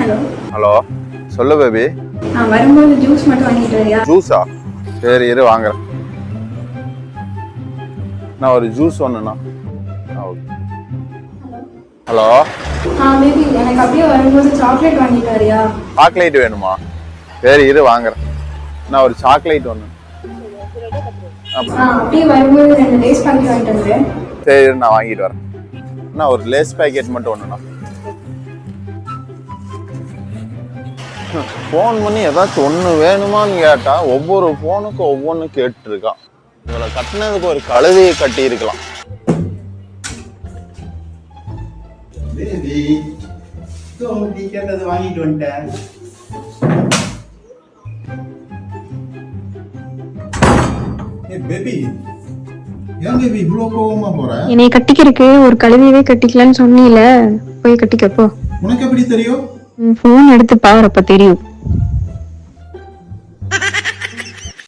Hello hello சொல்லு baby. நான் வரும்போது ஜூஸ் மட்டும் வாங்கிட்டு வரியா? ஜூஸா? சரி இரு வாங்குறேன். நான் ஒரு ஜூஸ் ஒன்றுண்ணா. ஹலோ பேபி எனக்கு அப்படியே வரும்போது சாக்லேட் வாங்கிட்டு வரியா? சாக்லேட் வேணுமா? சரி இரு வாங்குறேன். நான் ஒரு சாக்லேட் ஒன்று. அப்படியே வரும்போது 2 லேஸ் பாக்கெட் வாங்கிட்டு வந்துடுறேன். சரி இரு நான் வாங்கிட்டு வரேன். நான் ஒரு லேஸ் பேக்கெட் மட்டும் ஒன்றுண்ணா. ஃபோன் பண்ணி ஏதாச்சும் ஒன்று வேணுமான்னு கேட்டா ஒவ்வொரு ஃபோனுக்கும் ஒவ்வொன்று கேட்டுருக்கான். இவளை கட்டினதுக்கு ஒரு கழுதையை கட்டி இருக்கலாம். நீ கேட்டது வாங்கிட்டு வந்துட்டேன். பேபி ஏன் பேபி இவ்வளோ கோவமா போற? என்னை கட்டிக்கிறதுக்கு ஒரு கழுவியவே கட்டிக்கலான்னு சொன்னீல, போய் கட்டிக்கப்போ. உனக்கு எப்படி தெரியும்? போன் எடுத்து பாருப்ப தெரியும்.